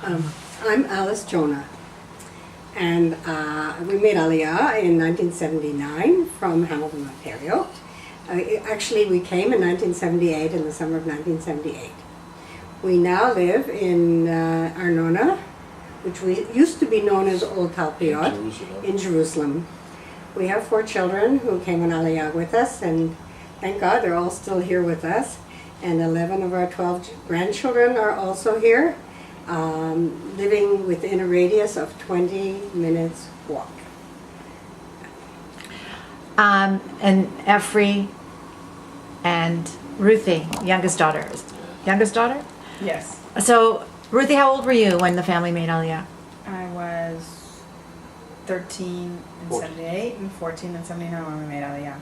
I'm Alice Jonah, and we made Aliyah in 1979 from Hamilton, Ontario. Actually, we came in 1978, in the summer of 1978. We now live in Arnona, which used to be known as Old Talpiot, in Jerusalem. We have 4 children who came on Aliyah with us, and thank God they're all still here with us. And 11 of our 12 grandchildren are also here, living within a radius of 20 minutes walk. And Efri and Ruthie, youngest daughter. Youngest daughter? Yes. So, Ruthie, how old were you when the family made Aliyah? I was 13 in 78 and 14 in 79 when we made Aliyah.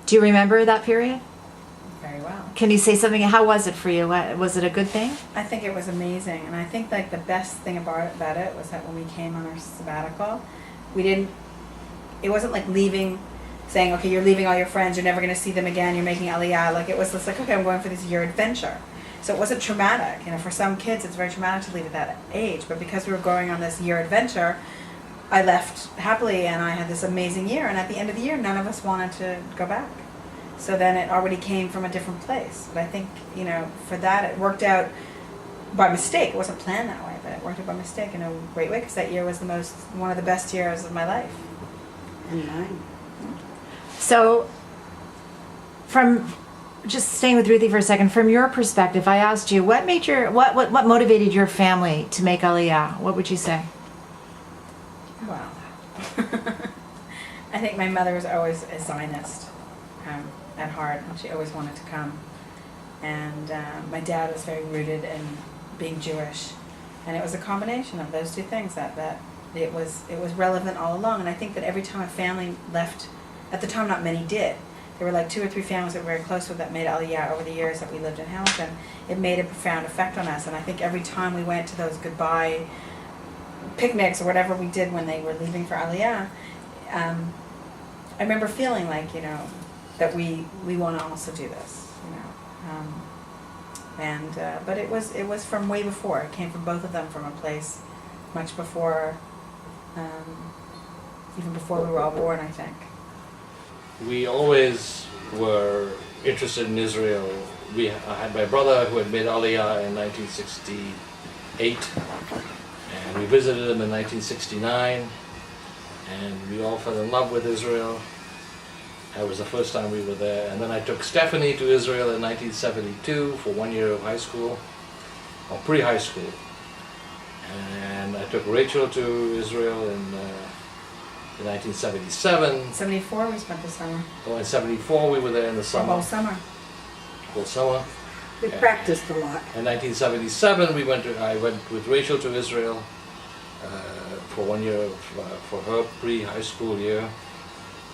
Do you remember that period? Very well. Can you say something? How was it for you? Was it a good thing? I think it was amazing, and I think like the best thing about it was that when we came on our sabbatical, it wasn't like leaving, saying, okay, you're leaving all your friends, you're never going to see them again, you're making Aliyah. Like it was just like, okay, I'm going for this year adventure. So it wasn't traumatic. You know, for some kids it's very traumatic to leave at that age, but because we were going on this year adventure, I left happily and I had this amazing year, and at the end of the year none of us wanted to go back. So then it already came from a different place. But I think, you know, for that it worked out by mistake. It wasn't planned that way, but it worked out by mistake in a great way, because that year was one of the best years of my life. And mine. So, from just staying with Ruthie for a second, from your perspective, I asked you what motivated your family to make Aliyah. What would you say? Wow. I think my mother was always a Zionist at heart, and she always wanted to come. And my dad was very rooted in being Jewish, and it was a combination of those two things that it was relevant all along. And I think that every time a family left, at the time not many did. There were like 2 or 3 families that were very close with that made Aliyah over the years that we lived in Hamilton. It made a profound effect on us, and I think every time we went to those goodbye picnics or whatever we did when they were leaving for Aliyah, I remember feeling like, you know, that we want to also do this, you know. But it was from way before. It came from both of them from a place much before, even before we were all born, I think. We always were interested in Israel. I had my brother who had made Aliyah in 1968, and we visited him in 1969, and we all fell in love with Israel. That was the first time we were there. And then I took Stephanie to Israel in 1972 for 1 year of high school, or pre-high school. And I took Rachel to Israel in 1977. 74 we spent the summer. Oh, in 74 we were there in the summer. Whole summer. Whole summer. We practiced a lot. In 1977 I went with Rachel to Israel for 1 year for her pre-high school year.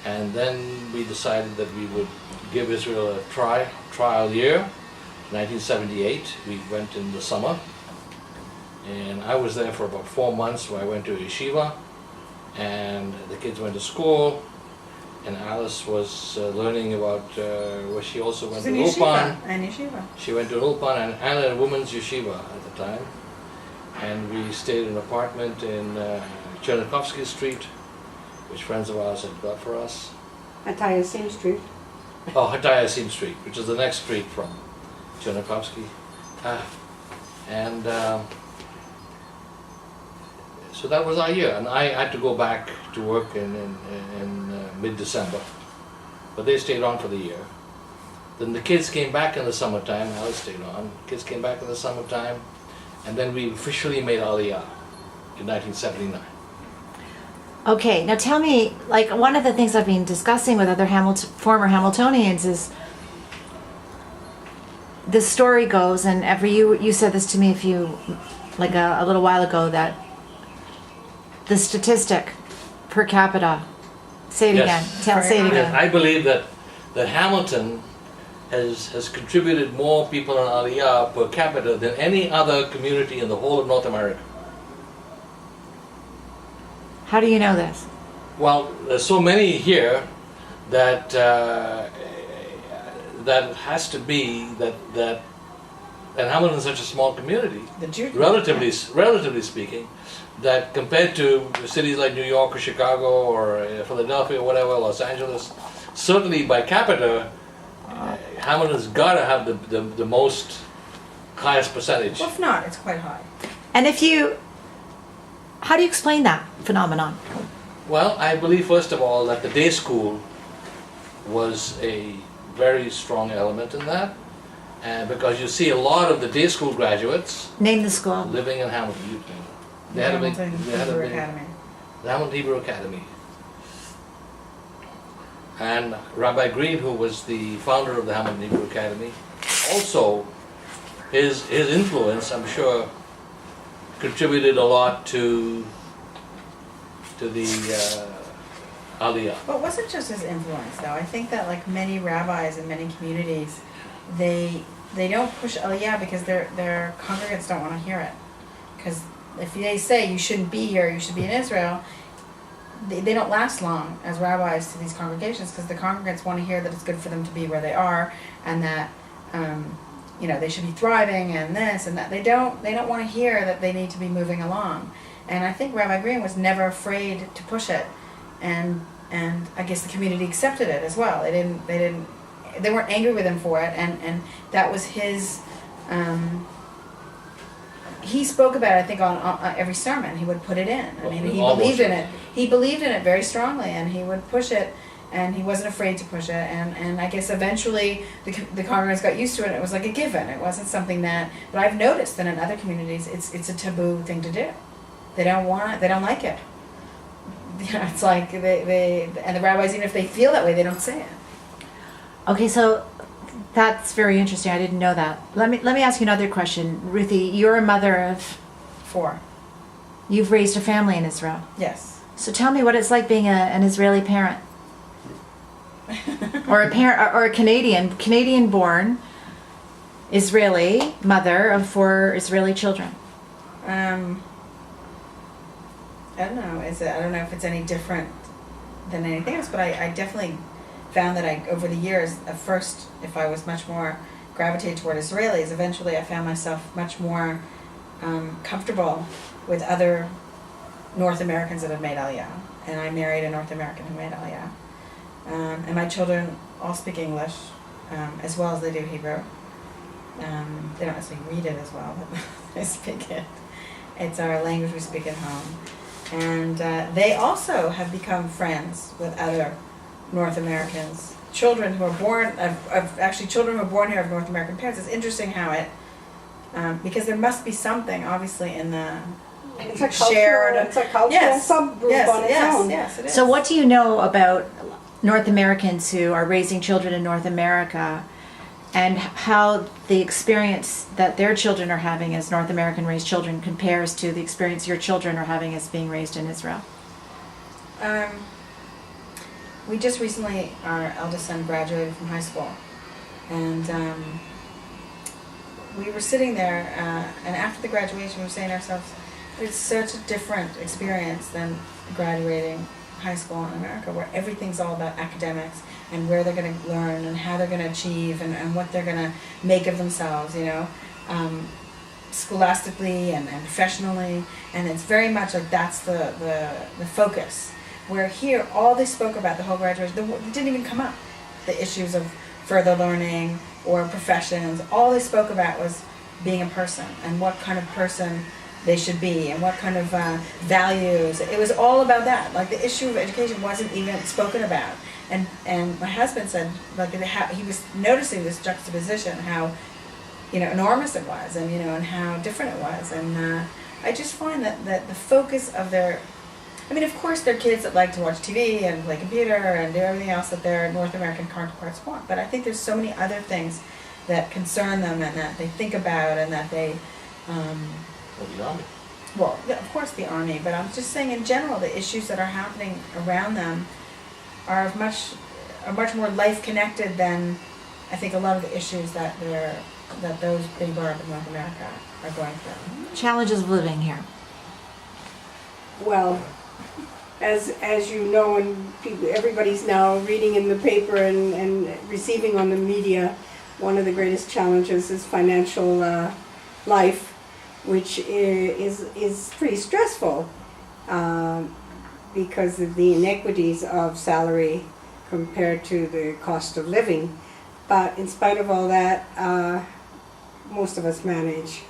And then we decided that we would give Israel a trial year. 1978, we went in the summer. And I was there for about 4 months, where I went to yeshiva. And the kids went to school. And Alice was learning about, where she also went to Ulpan. And yeshiva. She went to Ulpan and a women's yeshiva at the time. And we stayed in an apartment in Chernikovsky Street, which friends of ours had got for us. Hatayasim Street. Oh, Hatayasim Street, which is the next street from Chernikovsky. So that was our year, and I had to go back to work in mid-December. But they stayed on for the year. Then the kids came back in the summertime. Alice stayed on. Kids came back in the summertime, and then we officially made Aliyah in 1979. Okay, now tell me, like, one of the things I've been discussing with other former Hamiltonians is, the story goes, and you said this to me a little while ago, that the statistic per capita, say it again, say it again. I believe that Hamilton has contributed more people in Aliyah per capita than any other community in the whole of North America. How do you know this? Well, there's so many here that that has to be that and Hamilton is such a small community, The Jew. relatively speaking, that compared to cities like New York or Chicago or Philadelphia or whatever, Los Angeles, certainly by capita, Hamilton's got to have the most highest percentage. Well, if not, it's quite high. And how do you explain that phenomenon? Well, I believe first of all that the day school was a very strong element in that, and because you see a lot of the day school graduates Name the school. living in Hamilton. They The had a big, Hamilton they had a Hebrew big, Academy. the Hamilton Hebrew Academy. And Rabbi Green, who was the founder of the Hamilton Hebrew Academy, also his influence, I'm sure, contributed a lot to the Aliyah. But it wasn't just his influence, though. I think that, like many rabbis in many communities, they don't push Aliyah because their congregants don't want to hear it. Because if they say you shouldn't be here, you should be in Israel, they don't last long as rabbis to these congregations, because the congregants want to hear that it's good for them to be where they are, and that they should be thriving and this and that. They don't want to hear that they need to be moving along. And I think Rabbi Green was never afraid to push it, and I guess the community accepted it as well. They weren't angry with him for it, and that was his. He spoke about it, I think, on every sermon. He would put it in. I mean, he believed in it. He believed in it very strongly, and he would push it, and he wasn't afraid to push it. And I guess eventually the congregants got used to it. And it was like a given. It wasn't something that. But I've noticed that in other communities, it's a taboo thing to do. They don't want it. They don't like it. It's like and the rabbis, even if they feel that way, they don't say it. Okay, so that's very interesting. I didn't know that. Let me ask you another question. Ruthie, you're a mother of 4. You've raised a family in Israel. Yes. So tell me what it's like being an Israeli parent. Or a parent or a Canadian-born Israeli mother of 4 Israeli children. I don't know. I don't know if it's any different than anything else, but I definitely found that over the years, at first, if I was much more gravitated toward Israelis, eventually I found myself much more comfortable with other North Americans that had made Aliyah. And I married a North American who made Aliyah. And my children all speak English, as well as they do Hebrew. They don't necessarily read it as well, but they speak it. It's our language we speak at home. And they also have become friends with other North Americans. Children who are born, children who are born here of North American parents. It's interesting how it, because there must be something, obviously, in the It's a shared. cultural subgroup on its own. Yes, it is. So what do you know about North Americans who are raising children in North America, and how the experience that their children are having as North American raised children compares to the experience your children are having as being raised in Israel? We just recently, our eldest son graduated from high school, and we were sitting there, and after the graduation we were saying to ourselves, it's such a different experience than graduating high school in America, where everything's all about academics and where they're going to learn and how they're going to achieve and what they're going to make of themselves, scholastically and professionally, and it's very much like that's the focus. Where here, all they spoke about the whole graduation, it didn't even come up. The issues of further learning or professions, all they spoke about was being a person and what kind of person they should be and what kind of values. It was all about that. Like the issue of education wasn't even spoken about. And my husband said, like, he was noticing this juxtaposition, how, enormous it was, and and how different it was. And I just find that the focus of their, of course, they're kids that like to watch TV and play computer and do everything else that their North American counterparts want. But I think there's so many other things that concern them and that they think about and that they. The army. Well, of course the army, but I'm just saying in general the issues that are happening around them are much more life connected than I think a lot of the issues that those being brought up in North America are going through. Challenges of living here. Well, as you know, and everybody's now reading in the paper and receiving on the media, one of the greatest challenges is financial life, which is pretty stressful because of the inequities of salary compared to the cost of living. But in spite of all that, most of us manage.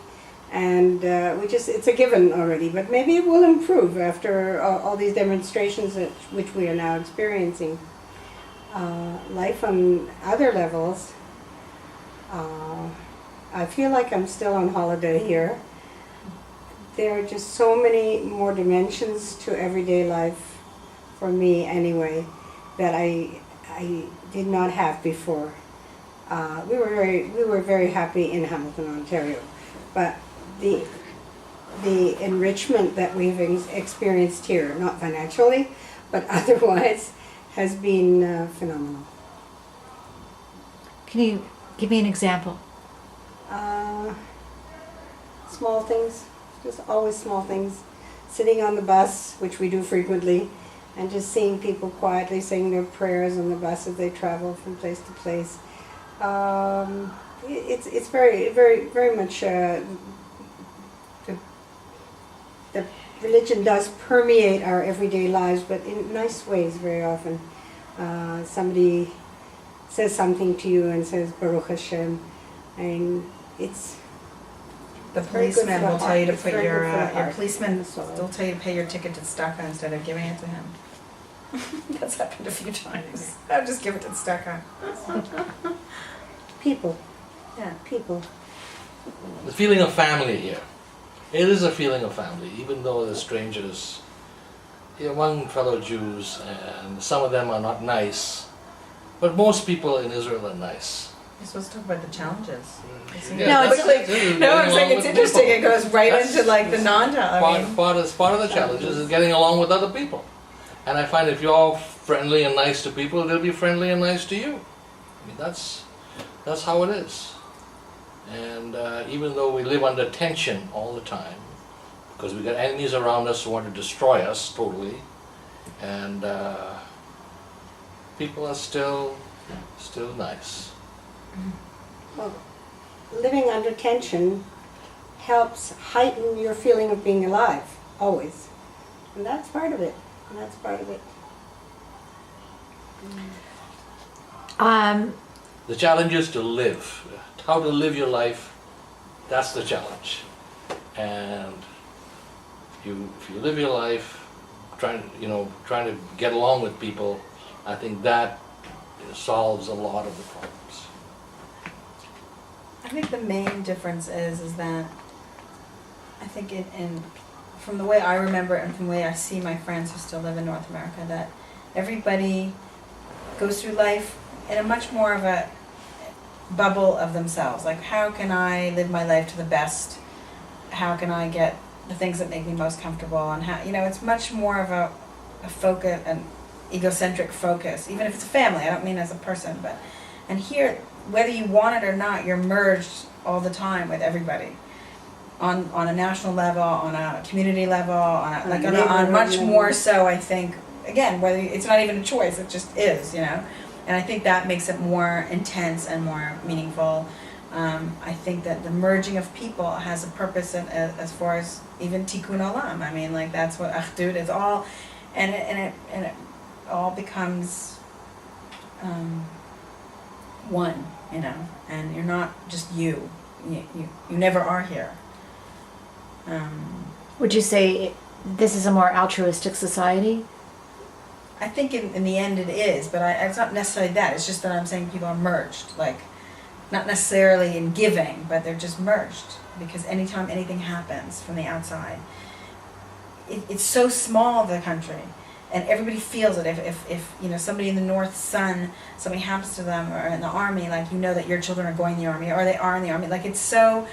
And it's a given already, but maybe it will improve after all these demonstrations which we are now experiencing. Life on other levels, I feel like I'm still on holiday here. There are just so many more dimensions to everyday life, for me anyway, that I did not have before. We were very happy in Hamilton, Ontario, but the enrichment that we've experienced here, not financially, but otherwise, has been phenomenal. Can you give me an example? Small things, just always small things. Sitting on the bus, which we do frequently, and just seeing people quietly saying their prayers on the bus as they travel from place to place. It's very much the religion does permeate our everyday lives, but in nice ways very often. Somebody says something to you and says Baruch Hashem, and it's The very good policeman for the will heart. tell you to It's put very your good for the heart. policeman That's all. will tell you to pay your ticket to Stockholm instead of giving it to him. That's happened a few times. I'll just give it to Stockholm. People, Yeah. people. The feeling of family here. It is a feeling of family, even though the strangers, among fellow Jews, and some of them are not nice, but most people in Israel are nice. You're supposed to talk about the challenges. Yeah, No, that's it's- it. No, I'm Getting saying along it's with interesting. people. It goes right That's- into like the non-child. Part of the challenges is getting along with other people. And I find if you're friendly and nice to people, they'll be friendly and nice to you. I mean, that's how it is. And even though we live under tension all the time, because we got enemies around us who want to destroy us totally, and people are still nice. Well, living under tension helps heighten your feeling of being alive, always. And that's part of it. And that's part of it. The challenge is to live. How to live your life, that's the challenge. And if you live your life trying to get along with people, I think that solves a lot of the problems. I think the main difference is that I think from the way I remember it and from the way I see my friends who still live in North America, that everybody goes through life in a much more of a bubble of themselves. Like, how can I live my life to the best? How can I get the things that make me most comfortable? And how, it's much more of a focus, an egocentric focus, even if it's a family. I don't mean as a person, and here, whether you want it or not, you're merged all the time with everybody. On a national level, on a community level, on much more so, I think, again, whether it's not even a choice, it just is, and I think that makes it more intense and more meaningful. I think that the merging of people has a purpose as far as even tikkun olam. I mean, like, that's what achdut is all, and it all becomes one, and you're not just you never are here. Would you say this is a more altruistic society? I think in the end it is, but it's not necessarily that. It's just that I'm saying people are merged, like, not necessarily in giving, but they're just merged. Because anytime anything happens from the outside, it's so small, the country, and everybody feels it. If somebody in the North Sun, something happens to them, or in the army, like, that your children are going in the army, or they are in the army, like, it's so.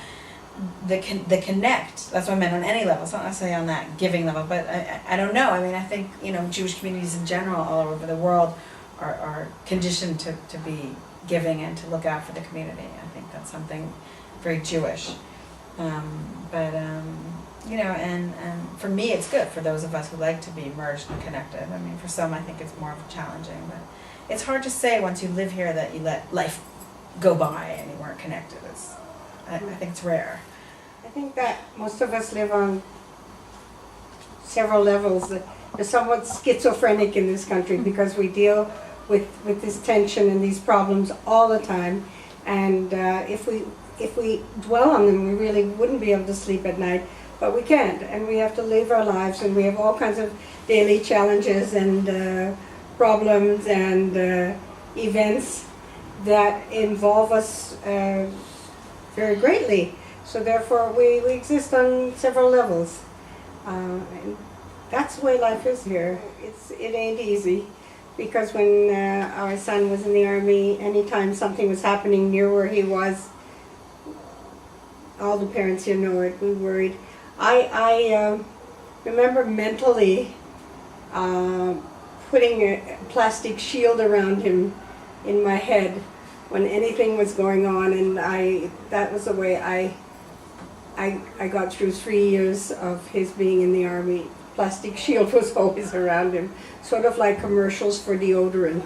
The connect, that's what I meant, on any level. It's not necessarily on that giving level, but I don't know. I mean, I think, Jewish communities in general all over the world are conditioned to be giving and to look out for the community. I think that's something very Jewish. And for me it's good, for those of us who like to be merged and connected. I mean, for some I think it's more of a challenging, but it's hard to say once you live here that you let life go by and you weren't connected. I think it's rare. I think that most of us live on several levels. We're somewhat schizophrenic in this country because we deal with this tension and these problems all the time. And if we dwell on them, we really wouldn't be able to sleep at night. But we can't, and we have to live our lives, and we have all kinds of daily challenges and problems and events that involve us very greatly. So therefore, we exist on several levels. And that's the way life is here. It ain't easy, because when our son was in the Army, anytime something was happening near where he was, all the parents here know it, we worried. I remember mentally putting a plastic shield around him in my head when anything was going on, and that was the way I got through 3 years of his being in the Army. Plastic shield was always around him, sort of like commercials for deodorant.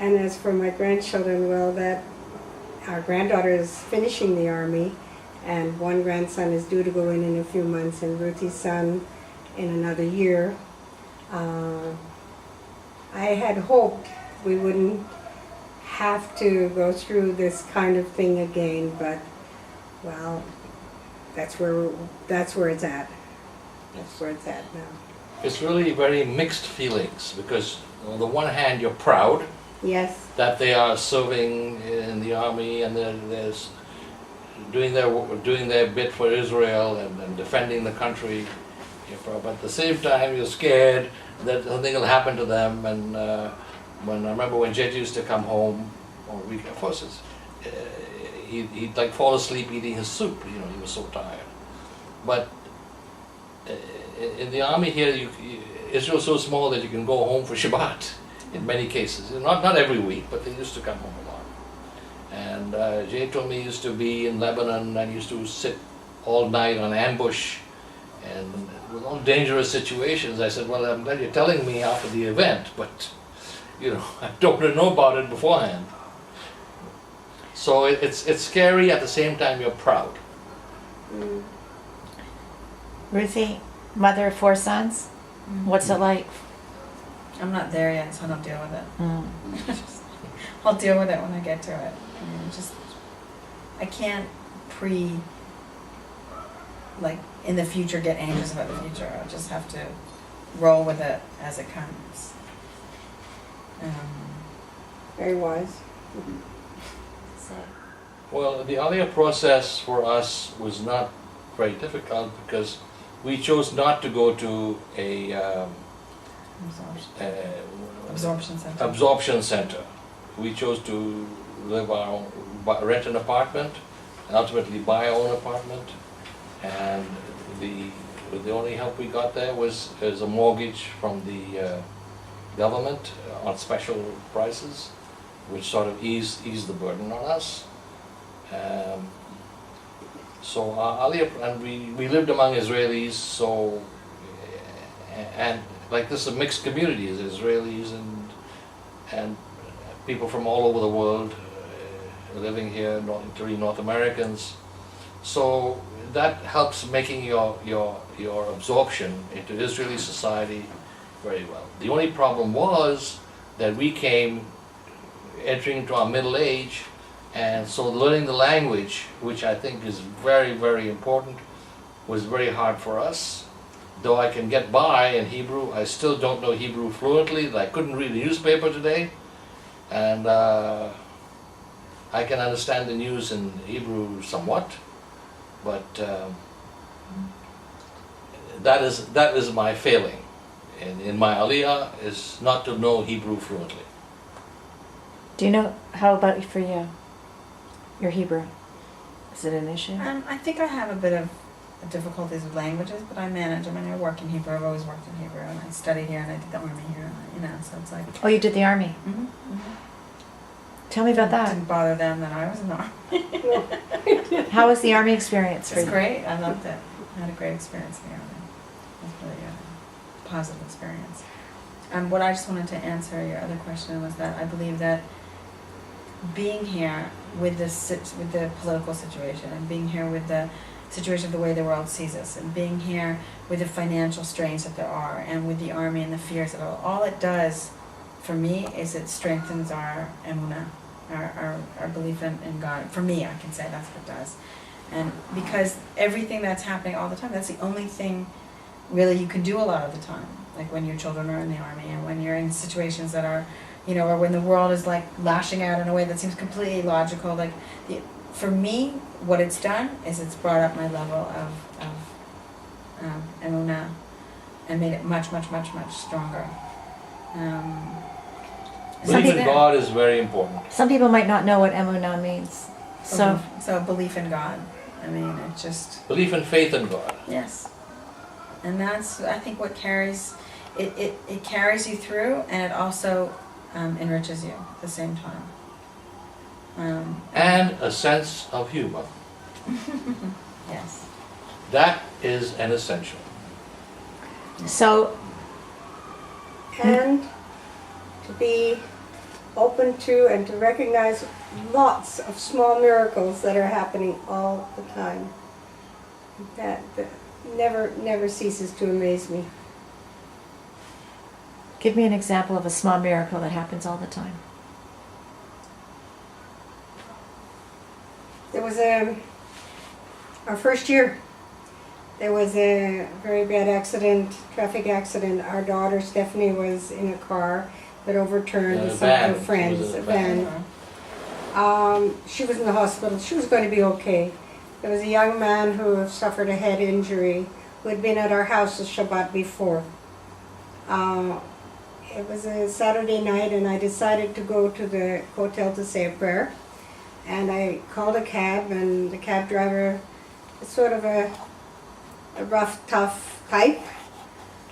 And as for my grandchildren, well, our granddaughter is finishing the Army, and one grandson is due to go in a few months, and Ruthie's son in another year. I had hoped we wouldn't have to go through this kind of thing again, but well, that's where it's at. That's where it's at now. It's really very mixed feelings, because on the one hand you're proud Yes. that they are serving in the army and they're doing their bit for Israel and defending the country. But at the same time you're scared that something will happen to them. And I remember when Jet used to come home on weekend, he'd like fall asleep eating his soup. He was so tired. But in the army here, Israel's so small that you can go home for Shabbat in many cases. Not every week, but they used to come home a lot. And Jay told me he used to be in Lebanon and used to sit all night on ambush and with all dangerous situations. I said, well, I'm glad you're telling me after the event, but I don't want to know about it beforehand. So it's scary, at the same time you're proud. Mm. Ruthie, mother of 4 sons, what's it like? I'm not there yet, so I don't deal with it. Mm. I'll deal with it when I get to it. I can't in the future get anxious about the future. I just have to roll with it as it comes. Very wise. So. Well, the Aliyah process for us was not very difficult because we chose not to go to a absorption center. We chose to live rent an apartment, and ultimately buy our own apartment. And the only help we got there was a mortgage from the government on special prices, which sort of eased the burden on us. So and we lived among Israelis, so and like this is a mixed community, Israelis and people from all over the world living here, including North Americans. So that helps making your absorption into Israeli society very well. The only problem was that we came entering into our middle age, and so learning the language, which I think is very, very important, was very hard for us. Though I can get by in Hebrew, I still don't know Hebrew fluently. I couldn't read a newspaper today, and I can understand the news in Hebrew somewhat, but that is my failing in my Aliyah, is not to know Hebrew fluently. Do you know, how about for you? Your Hebrew? Is it an issue? I think I have a bit of difficulties with languages, but I manage. I mean, I work in Hebrew. I've always worked in Hebrew, and I studied here, and I did the army here. So it's like. Oh, you did the army. Mm-hmm. Tell me about It that. didn't bother them that I was in the army. How was the army experience for It's you? great. I loved it. I had a great experience in the army. It was really a positive experience. What I just wanted to answer your other question was that I believe that being here with with the political situation, and being here with the situation of the way the world sees us, and being here with the financial strains that there are, and with the army and the fears that all it does for me is it strengthens our emunah, our belief in God. For me, I can say that's what it does. And because everything that's happening all the time, that's the only thing really you can do a lot of the time. Like when your children are in the army, and when you're in situations that are, or when the world is like lashing out in a way that seems completely illogical. Like, for me, what it's done is it's brought up my level of emunah and made it much, much, much, much stronger. Belief in God is very important. Some people might not know what emunah means. So belief in God. I mean, it's just belief and faith in God. Yes, and that's, I think, what carries it carries you through, and it also enriches you at the same time. And a sense of humor. Yes. That is an essential. So, and to be open to and to recognize lots of small miracles that are happening all the time. That never ceases to amaze me. give me an example of a small miracle that happens all the time. There was our first year, there was a very bad accident, traffic accident. Our daughter Stephanie was in a car that overturned with some of her friends, a van. She was in the hospital. She was going to be okay. There was a young man who suffered a head injury who had been at our house the Shabbat before. It was a Saturday night, and I decided to go to the hotel to say a prayer. And I called a cab, and the cab driver is sort of a rough, tough type.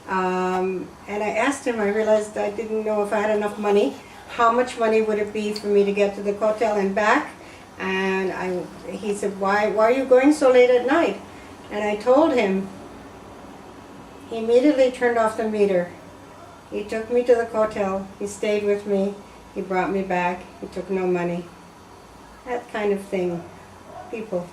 And I asked him, I realized I didn't know if I had enough money. How much money would it be for me to get to the hotel and back? And he said, why are you going so late at night? And I told him. He immediately turned off the meter. He took me to the hotel. He stayed with me. He brought me back. He took no money. That kind of thing. People.